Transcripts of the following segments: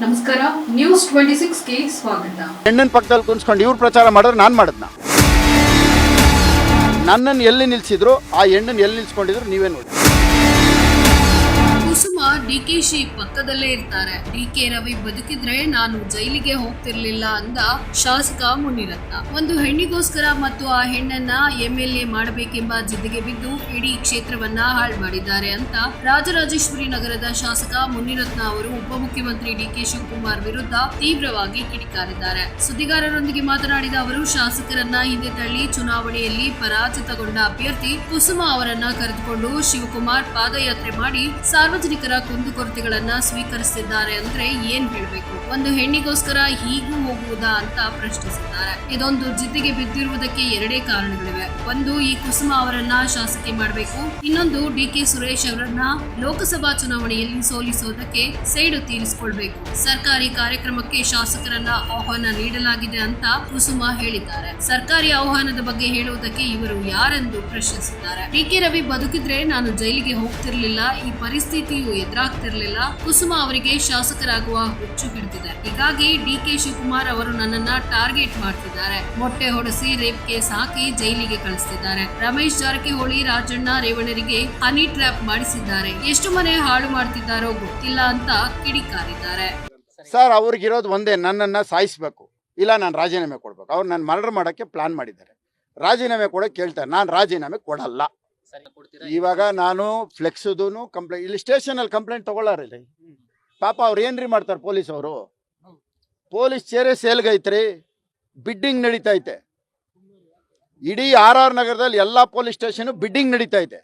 ನಮಸ್ಕಾರ, ನ್ಯೂಸ್ 26ಗೆ ಸ್ವಾಗತ. ಹೆಣ್ಣನ್ ಪಕ್ಕದಲ್ಲಿ ಕುಂತ್ಕೊಂಡು ಇವ್ರು ಪ್ರಚಾರ ಮಾಡಿದ್ರೆ ನಾನು ಮಾಡಿದ್ನ. ನನ್ನನ್ನು ಎಲ್ಲಿ ನಿಲ್ಸಿದ್ರು ಆ ಹೆಣ್ಣನ್ನು ಎಲ್ಲಿ ನಿಲ್ಸ್ಕೊಂಡಿದ್ರು ನೀವೇ ನೋಡಿ. ಕುಸುಮ ಡಿಕೆಶಿ ಪಕ್ಕದಲ್ಲೇ ಇರ್ತಾರೆ. ಡಿಕೆ ರವಿ ಬದುಕಿದ್ರೆ ನಾನು ಜೈಲಿಗೆ ಹೋಗ್ತಿರ್ಲಿಲ್ಲ ಅಂದ ಶಾಸಕ ಮುನಿರತ್ನ. ಒಂದು ಹೆಣ್ಣಿಗೋಸ್ಕರ ಮತ್ತು ಆ ಹೆಣ್ಣನ್ನ MLA ಮಾಡಬೇಕೆಂಬ ಜಿದ್ದಿಗೆ ಬಿದ್ದು ಇಡೀ ಕ್ಷೇತ್ರವನ್ನ ಹಾಳು ಮಾಡಿದ್ದಾರೆ ಅಂತ ರಾಜರಾಜೇಶ್ವರಿ ನಗರದ ಶಾಸಕ ಮುನಿರತ್ನ ಅವರು ಉಪಮುಖ್ಯಮಂತ್ರಿ ಡಿಕೆ ಶಿವಕುಮಾರ್ ವಿರುದ್ಧ ತೀವ್ರವಾಗಿ ಕಿಡಿಕಾರಿದ್ದಾರೆ. ಸುದ್ದಿಗಾರರೊಂದಿಗೆ ಮಾತನಾಡಿದ ಅವರು, ಶಾಸಕರನ್ನ ಹಿಂದೆ ತಳ್ಳಿ ಚುನಾವಣೆಯಲ್ಲಿ ಪರಾಜಿತಗೊಂಡ ಅಭ್ಯರ್ಥಿ ಕುಸುಮ ಅವರನ್ನ ಕರೆದುಕೊಂಡು ಶಿವಕುಮಾರ್ ಪಾದಯಾತ್ರೆ ಮಾಡಿ ಸಾರ್ವಜನಿಕರ ಕುಂದುಕೊರತೆಗಳನ್ನ ಸ್ವೀಕರಿಸಿದ್ದಾರೆ ಅಂದ್ರೆ ಏನ್ ಹೇಳ್ಬೇಕು? ಒಂದು ಹೆಣ್ಣಿಗೋಸ್ಕರ ಹೀಗೂ ಹೋಗುವುದಾ ಅಂತ ಪ್ರಶ್ನಿಸಿದ್ದಾರೆ. ಇದೊಂದು ಜಿದ್ದಿಗೆ ಬಿದ್ದಿರುವುದಕ್ಕೆ ಎರಡೇ ಕಾರಣಗಳಿವೆ. ಒಂದು, ಈ ಕುಸುಮ ಅವರನ್ನ ಶಾಸಕಿ ಮಾಡಬೇಕು. ಇನ್ನೊಂದು, ಡಿಕೆ ಸುರೇಶ್ ಅವರನ್ನ ಲೋಕಸಭಾ ಚುನಾವಣೆಯಲ್ಲಿ ಸೋಲಿಸೋದಕ್ಕೆ ಸೇಡು ತೀರಿಸಿಕೊಳ್ಬೇಕು. ಸರ್ಕಾರಿ ಕಾರ್ಯಕ್ರಮಕ್ಕೆ ಶಾಸಕರನ್ನ ಆಹ್ವಾನ ನೀಡಲಾಗಿದೆ ಅಂತ ಕುಸುಮ ಹೇಳಿದ್ದಾರೆ. ಸರ್ಕಾರಿ ಆಹ್ವಾನದ ಬಗ್ಗೆ ಹೇಳುವುದಕ್ಕೆ ಇವರು ಯಾರೆಂದು ಪ್ರಶ್ನಿಸಿದ್ದಾರೆ. ಡಿಕೆ ರವಿ ಬದುಕಿದ್ರೆ ನಾನು ಜೈಲಿಗೆ ಹೋಗ್ತಿರ್ಲಿಲ್ಲ, ಈ ಪರಿಸ್ಥಿತಿಯು ಎದುರಾಗ್ತಿರ್ಲಿಲ್ಲ. ಕುಸುಮ ಅವರಿಗೆ ಶಾಸಕರಾಗುವ ಹುಚ್ಚು ಹಿಡಿದಿದೆ. ಹೀಗಾಗಿ ಡಿಕೆ ಶಿವಕುಮಾರ್ ಅವರು ನನ್ನನ್ನ ಟಾರ್ಗೆಟ್ ಮಾಡ್ತಿದ್ದಾರೆ. ಮೊಟ್ಟೆ ಹೊಡೆಸಿ ರೇಪ್ ಕೇಸ್ ಹಾಕಿ ಜೈಲಿಗೆ ಕಳಿಸ್ತಿದ್ದಾರೆ. ರಮೇಶ್ ಜಾರಕಿಹೊಳಿ, ರಾಜಣ್ಣ, ರೇವಣ್ಣರಿಗೆ ಹನಿ ಟ್ರ್ಯಾಪ್ ಮಾಡಿಸಿದ್ದಾರೆ. ಎಷ್ಟು ಮನೆ ಹಾಳು ಮಾಡ್ತಿದ್ದಾರೋ ಗೊತ್ತಿಲ್ಲ ಅಂತ ಕಿಡಿಕಾರಿದ್ದಾರೆ. ಸರ್, ಅವ್ರಿಗಿರೋದು ಒಂದೇ, ನನ್ನನ್ನು ಸಾಯಿಸ್ಬೇಕು, ಇಲ್ಲ ನಾನು ರಾಜೀನಾಮೆ ಕೊಡ್ಬೇಕು. ಅವ್ರು ನನ್ನ ಮರ್ಡರ್ ಮಾಡೋಕ್ಕೆ ಪ್ಲಾನ್ ಮಾಡಿದ್ದಾರೆ. ರಾಜೀನಾಮೆ ಕೊಡೋಕೆ ಕೇಳ್ತಾರೆ, ನಾನು ರಾಜೀನಾಮೆ ಕೊಡಲ್ಲ. ಇವಾಗ ನಾನು ಫ್ಲೆಕ್ಸುದು ಕಂಪ್ಲೇಂಟ್, ಇಲ್ಲಿ ಸ್ಟೇಷನಲ್ಲಿ ಕಂಪ್ಲೇಂಟ್ ತಗೊಳ್ಳಾರಿಲ್ಲ. ಪಾಪ ಅವ್ರು ಏನ್ರಿ ಮಾಡ್ತಾರೆ ಪೊಲೀಸ್ ಅವರು? ಪೊಲೀಸ್ ಚೇರೆ ಸೇಲ್ಗೈತ್ರಿ, ಬಿಡ್ಡಿಂಗ್ ನಡೀತಾ ಐತೆ. ಇಡೀ RR ನಗರದಲ್ಲಿ ಎಲ್ಲ ಪೊಲೀಸ್ ಸ್ಟೇಷನ್ ಬಿಡ್ಡಿಂಗ್ ನಡೀತಾ ಇದೆ.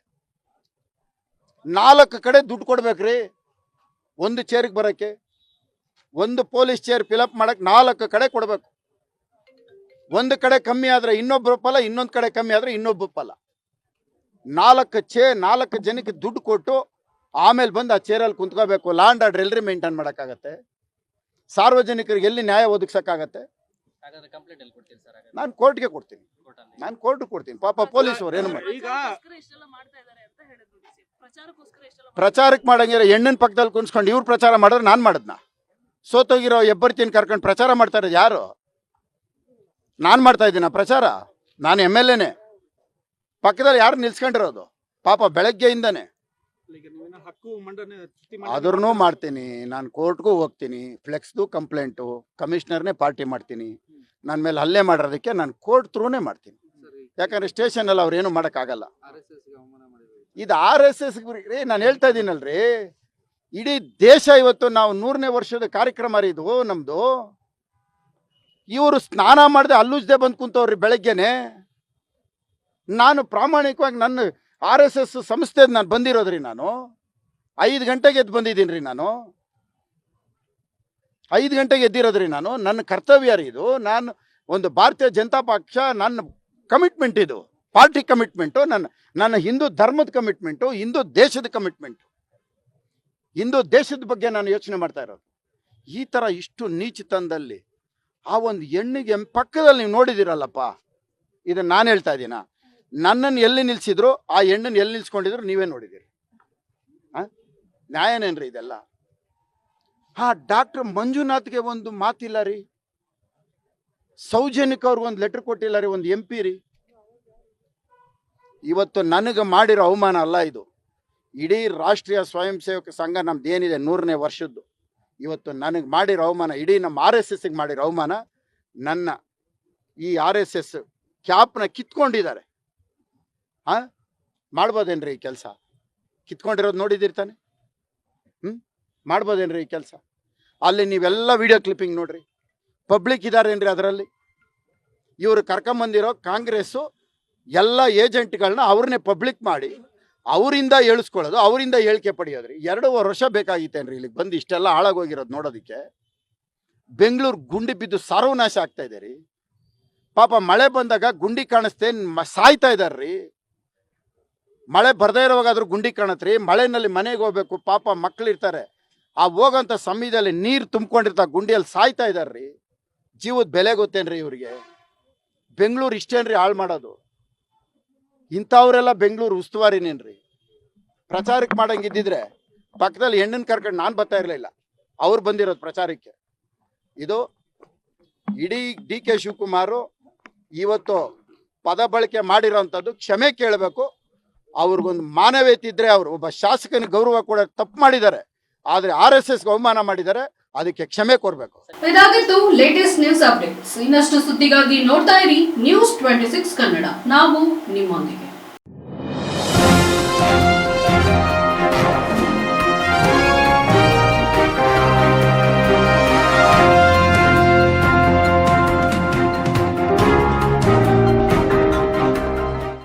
4 ಕಡೆ ದುಡ್ಡು ಕೊಡ್ಬೇಕ್ರಿ ಒಂದು ಚೇರಿಗೆ ಬರೋಕ್ಕೆ. ಒಂದು ಪೊಲೀಸ್ ಚೇರ್ ಫಿಲಪ್ ಮಾಡಕ್ಕೆ 4 ಕಡೆ ಕೊಡಬೇಕು. ಒಂದು ಕಡೆ ಕಮ್ಮಿ ಆದರೆ ಇನ್ನೊಬ್ಬರು ಫಲ, ಇನ್ನೊಂದು ಕಡೆ ಕಮ್ಮಿ ಆದರೆ ಇನ್ನೊಬ್ಬ ಫಲ. 4 ಜನಕ್ಕೆ ದುಡ್ಡು ಕೊಟ್ಟು ಆಮೇಲೆ ಬಂದು ಆ ಚೇರಲ್ಲಿ ಕುಂತ್ಕೋಬೇಕು. ಲಾ ಆ್ಯಂಡ್ ಆರ್ಡರ್ ಎಲ್ರಿ ಮೇಂಟೈನ್ ಮಾಡೋಕ್ಕಾಗತ್ತೆ? ಸಾರ್ವಜನಿಕರಿಗೆ ಎಲ್ಲಿ ನ್ಯಾಯ ಒದಗಿಸೋಕ್ಕಾಗತ್ತೆ? ನಾನು ಕೋರ್ಟ್ಗೆ ಕೊಡ್ತೀನಿ, ನಾನು ಕೋರ್ಟ್ಗೆ ಕೊಡ್ತೀನಿ. ಪಾಪ ಪೊಲೀಸ್ ಅವ್ರು ಏನು ಮಾಡಿ ಪ್ರಚಾರಕ್ಕೆ ಮಾಡಂಗಿರ ಹೆಣ್ಣಿನ ಪಕ್ಕದಲ್ಲಿ ಕುಂತ್ಕೊಂಡು ಇವ್ರು ಪ್ರಚಾರ ಮಾಡಿದ್ರೆ ನಾನು ಮಾಡಿದ್ನ. ಸೋತೋಗಿರೋ ಹೆಬ್ಬರ್ತಿನ ಕರ್ಕೊಂಡು ಪ್ರಚಾರ ಮಾಡ್ತಾ ಇರೋದು ಯಾರು? ನಾನು ಮಾಡ್ತಾ ಇದ್ದೀನ ಪ್ರಚಾರ? ನಾನು MLAನೇ. ಪಕ್ಕದಲ್ಲಿ ಯಾರು ನಿಲ್ಸ್ಕೊಂಡಿರೋದು? ಪಾಪ ಬೆಳಗ್ಗೆಯಿಂದನೇ. ಅದ್ರೂ ಮಾಡ್ತೀನಿ, ನಾನು ಕೋರ್ಟ್ಗೂ ಹೋಗ್ತೀನಿ, ಫ್ಲೆಕ್ಸ್ದು ಕಂಪ್ಲೇಂಟು, ಕಮಿಷನರ್ನೇ ಪಾರ್ಟಿ ಮಾಡ್ತೀನಿ. ನನ್ನ ಮೇಲೆ ಹಲ್ಲೆ ಮಾಡಿರೋದಕ್ಕೆ ನಾನು ಕೋರ್ಟ್ ಥ್ರೂನೇ ಮಾಡ್ತೀನಿ. ಯಾಕಂದ್ರೆ ಸ್ಟೇಷನಲ್ಲಿ ಅವ್ರು ಏನು ಮಾಡೋಕ್ಕಾಗಲ್ಲ. ಇದು RSS ರೀ, ನಾನು ಹೇಳ್ತಾ ಇದ್ದೀನಲ್ರಿ, ಇಡೀ ದೇಶ ಇವತ್ತು ನಾವು 100ನೇ ವರ್ಷದ ಕಾರ್ಯಕ್ರಮ ರೀ ಇದು ನಮ್ಮದು. ಇವರು ಸ್ನಾನ ಮಾಡದೆ ಅಲ್ಲುಜ್ದೆ ಬಂದು ಕುಂತವ್ರಿ ಬೆಳಗ್ಗೆನೆ. ನಾನು ಪ್ರಾಮಾಣಿಕವಾಗಿ ನನ್ನ RSS ಸಂಸ್ಥೆದು ನಾನು ಬಂದಿರೋದ್ರಿ. ನಾನು 5 ಗಂಟೆಗೆ ಎದ್ದು ಬಂದಿದ್ದೀನಿ ರೀ. ನಾನು 5 ಗಂಟೆಗೆ ಎದ್ದಿರೋದ್ರಿ. ನಾನು ನನ್ನ ಕರ್ತವ್ಯ ರೀ ಇದು. ನಾನು ಒಂದು ಭಾರತೀಯ ಜನತಾ ಪಕ್ಷ, ನನ್ನ ಕಮಿಟ್ಮೆಂಟ್ ಇದು, ಪಾರ್ಟಿ ಕಮಿಟ್ಮೆಂಟು, ನನ್ನ ಹಿಂದೂ ಧರ್ಮದ ಕಮಿಟ್ಮೆಂಟು, ಹಿಂದೂ ದೇಶದ ಕಮಿಟ್ಮೆಂಟು, ಹಿಂದೂ ದೇಶದ ಬಗ್ಗೆ ನಾನು ಯೋಚನೆ ಮಾಡ್ತಾ ಇರೋದು. ಈ ಥರ ಇಷ್ಟು ನೀಚತನದಲ್ಲಿ ಆ ಒಂದು ಹೆಣ್ಣಿಗೆ ಪಕ್ಕದಲ್ಲಿ ನೀವು ನೋಡಿದಿರಲ್ಲಪ್ಪ, ಇದನ್ನು ನಾನು ಹೇಳ್ತಾ ಇದ್ದೀನ. ನನ್ನನ್ನು ಎಲ್ಲಿ ನಿಲ್ಸಿದ್ರು ಆ ಹೆಣ್ಣನ್ನು ಎಲ್ಲಿ ನಿಲ್ಸ್ಕೊಂಡಿದ್ರು ನೀವೇ ನೋಡಿದ್ದೀರಿ. ನ್ಯಾಯನೇನ್ರಿ ಇದೆಲ್ಲ? ಡಾಕ್ಟರ್ ಮಂಜುನಾಥ್ಗೆ ಒಂದು ಮಾತಿಲ್ಲ ರೀ. ಸೌಜನ್ಯಕ್ಕೆ ಅವ್ರಿಗೊಂದು ಲೆಟರ್ ಕೊಟ್ಟಿಲ್ಲ ರೀ, ಒಂದು MP ರೀ. ಇವತ್ತು ನನಗೆ ಮಾಡಿರೋ ಅವಮಾನ ಅಲ್ಲ ಇದು. ಇಡೀ ರಾಷ್ಟ್ರೀಯ ಸ್ವಯಂ ಸೇವಕ ಸಂಘ ನಮ್ದೇನಿದೆ 100ನೇ ವರ್ಷದ್ದು, ಇವತ್ತು ನನಗೆ ಮಾಡಿರೋ ಅವಮಾನ, ಇಡೀ ನಮ್ಮ RSSಗೆ ಮಾಡಿರೋ ಅವಮಾನ. ನನ್ನ ಈ RSS ಕ್ಯಾಪ್ನ ಕಿತ್ಕೊಂಡಿದ್ದಾರೆ. ಮಾಡ್ಬೋದೇನ್ರಿ ಈ ಕೆಲಸ? ಕಿತ್ಕೊಂಡಿರೋದು ನೋಡಿದಿರ್ತಾನೆ. ಮಾಡ್ಬೋದೇನ್ರಿ ಈ ಕೆಲಸ? ಅಲ್ಲಿ ನೀವೆಲ್ಲ ವಿಡಿಯೋ ಕ್ಲಿಪ್ಪಿಂಗ್ ನೋಡ್ರಿ, ಪಬ್ಲಿಕ್ ಇದಾರೇನ್ರಿ ಅದರಲ್ಲಿ? ಇವರು ಕರ್ಕೊಂಬಂದಿರೋ ಕಾಂಗ್ರೆಸ್ಸು ಎಲ್ಲ ಏಜೆಂಟ್ಗಳನ್ನ ಅವ್ರನ್ನೇ ಪಬ್ಲಿಕ್ ಮಾಡಿ ಅವರಿಂದ ಹೇಳಿಸ್ಕೊಳ್ಳೋದು, ಅವರಿಂದ ಹೇಳಿಕೆ ಪಡೆಯೋದ್ರಿ. 2 ವರ್ಷ ಬೇಕಾಗಿತ್ತೇನ್ರಿ ಇಲ್ಲಿಗೆ ಬಂದು ಇಷ್ಟೆಲ್ಲ ಹಾಳಾಗೋಗಿರೋದು ನೋಡೋದಕ್ಕೆ? ಬೆಂಗಳೂರು ಗುಂಡಿ ಬಿದ್ದು ಸರ್ವನಾಶ ಆಗ್ತಾ ಇದೆ ರೀ. ಪಾಪ ಮಳೆ ಬಂದಾಗ ಗುಂಡಿ ಕಾಣಿಸ್ತೆ ಸಾಯ್ತಾ ಇದ್ದಾರ್ರಿ. ಮಳೆ ಬರ್ದೇ ಇರೋವಾಗಾದ್ರೂ ಗುಂಡಿ ಕಾಣತ್ರಿ. ಮಳೆನಲ್ಲಿ ಮನೆಗೆ ಹೋಗ್ಬೇಕು, ಪಾಪ ಮಕ್ಕಳಿರ್ತಾರೆ, ಆ ಹೋಗೋಂಥ ಸಮಯದಲ್ಲಿ ನೀರು ತುಂಬ್ಕೊಂಡಿರ್ತಾರೆ, ಗುಂಡಿಯಲ್ಲಿ ಸಾಯ್ತಾ ಇದ್ದಾರ್ರಿ. ಜೀವದ ಬೆಲೆ ಗೊತ್ತೇನ್ರಿ ಇವ್ರಿಗೆ? ಬೆಂಗಳೂರು ಇಷ್ಟೇನ್ರಿ ಹಾಳು ಮಾಡೋದು? ಇಂಥವ್ರೆಲ್ಲ ಬೆಂಗಳೂರು ಉಸ್ತುವಾರಿನೇನ್ರಿ? ಪ್ರಚಾರಕ್ಕೆ ಮಾಡಂಗಿದ್ದಿದ್ರೆ ಪಕ್ಕದಲ್ಲಿ ಹೆಣ್ಣನ್ನು ಕರ್ಕೊಂಡು ನಾನು ಬರ್ತಾ ಇರಲಿಲ್ಲ. ಅವ್ರು ಬಂದಿರೋದು ಪ್ರಚಾರಕ್ಕೆ. ಇದು ಇಡೀ ಡಿ ಕೆ ಶಿವಕುಮಾರು ಇವತ್ತು ಪದ ಬಳಕೆ ಮಾಡಿರೋಂಥದ್ದು ಕ್ಷಮೆ ಕೇಳಬೇಕು. ಅವ್ರಿಗೊಂದು ಮಾನವೀಯತೆ ಇದ್ರೆ, ಅವರು ಒಬ್ಬ ಶಾಸಕನ ಗೌರವ ಕೂಡ ತಪ್ಪು ಮಾಡಿದ್ದಾರೆ, ಆದರೆ RSSಗೆ ಅವಮಾನ ಮಾಡಿದ್ದಾರೆ, ಅದಕ್ಕೆ ಕ್ಷಮೆ ಕೊಡಬೇಕು. ಇದಾಗಿತ್ತು ಲೇಟೆಸ್ಟ್ ನ್ಯೂಸ್ ಅಪ್ಡೇಟ್ಸ್. ಇನ್ನಷ್ಟು ಸುದ್ದಿಗಾಗಿ ನೋಡ್ತಾ ಇರಿ News 26 ಕನ್ನಡ. ನಾವು ನಿಮ್ಮೊಂದಿಗೆ.